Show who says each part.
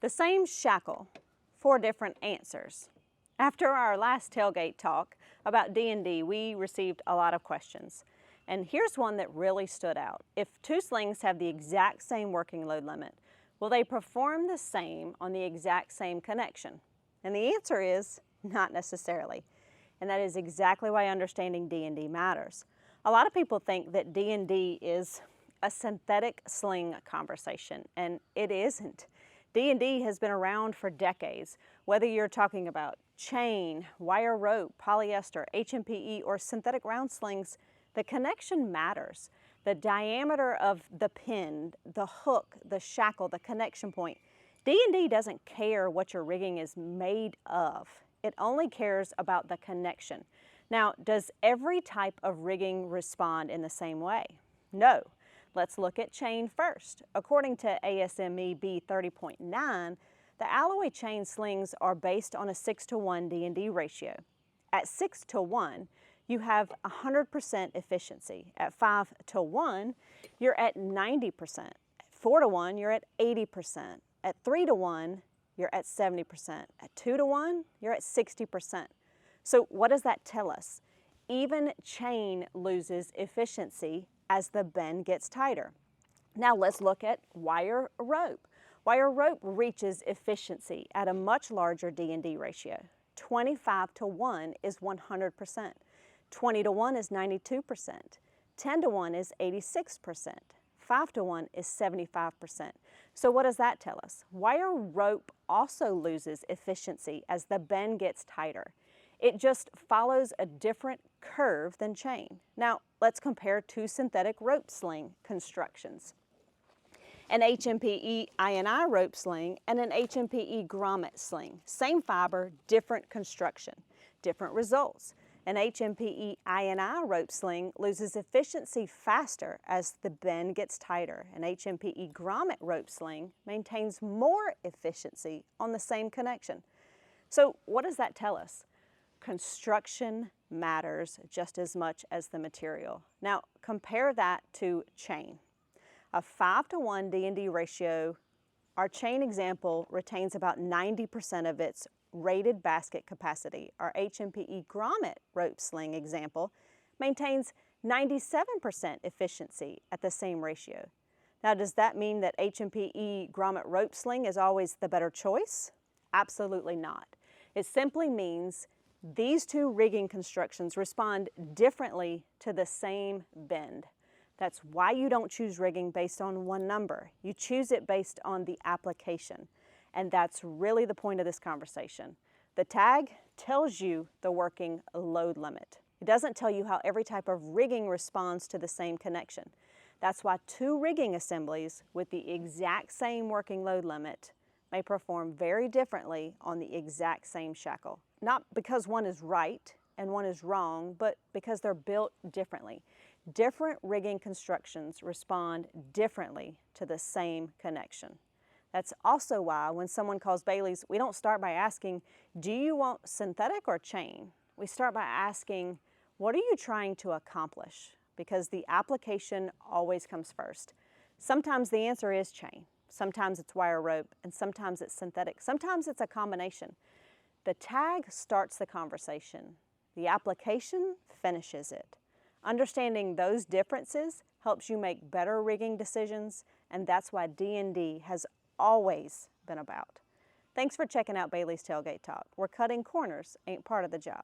Speaker 1: The same shackle, 4 different answers. After our last tailgate talk about D&D, we received a lot of questions. And here's one that really stood out. If 2 slings have the exact same working load limit, will they perform the same on the exact same connection? And the answer is not necessarily. And that is exactly why understanding D&D matters. A lot of people think that D&D is a synthetic sling conversation, and it isn't. D&D has been around for decades. Whether you're talking about chain, wire rope, polyester, HMPE, or synthetic round slings, the connection matters. The diameter of the pin, the hook, the shackle, the connection point. D&D doesn't care what your rigging is made of. It only cares about the connection. Now, does every type of rigging respond in the same way? No. Let's look at chain first. According to ASME B30.9, the alloy chain slings are based on a 6-to-1 D&D ratio. At 6-to-1, you have 100% efficiency. At 5-to-1, you're at 90%. At 4-to-1, you're at 80%. At 3-to-1, you're at 70%. At 2-to-1, you're at 60%. So what does that tell us? Even chain loses efficiency as the bend gets tighter. Now let's look at wire rope. Wire rope reaches efficiency at a much larger D&D ratio. 25-to-1 is 100%. 20-to-1 is 92%. 10-to-1 is 86%. 5-to-1 is 75%. So what does that tell us? Wire rope also loses efficiency as the bend gets tighter. It just follows a different curve than chain. Now, let's compare 2 synthetic rope sling constructions. An HMPE INI rope sling and an HMPE grommet sling. Same fiber, different construction, different results. An HMPE INI rope sling loses efficiency faster as the bend gets tighter. An HMPE grommet rope sling maintains more efficiency on the same connection. So what does that tell us? Construction matters just as much as the material. Now compare that to chain. A 5-to-1 D&D ratio, our chain example retains about 90% of its rated basket capacity. Our HMPE grommet rope sling example maintains 97% efficiency at the same ratio. Now does that mean that HMPE grommet rope sling is always the better choice? Absolutely not. It simply means these 2 rigging constructions respond differently to the same bend. That's why you don't choose rigging based on one number. You choose it based on the application. And that's really the point of this conversation. The tag tells you the working load limit. It doesn't tell you how every type of rigging responds to the same connection. That's why 2 rigging assemblies with the exact same working load limit may perform very differently on the exact same shackle. Not because one is right and one is wrong, but because they're built differently. Different rigging constructions respond differently to the same connection. That's also why when someone calls Bailey's, we don't start by asking, do you want synthetic or chain? We start by asking, what are you trying to accomplish? Because the application always comes first. Sometimes the answer is chain. Sometimes it's wire rope, and sometimes it's synthetic. Sometimes it's a combination. The tag starts the conversation. The application finishes it. Understanding those differences helps you make better rigging decisions, and that's why D&D has always been about. Thanks for checking out Bailey's Tailgate Talk, where cutting corners ain't part of the job.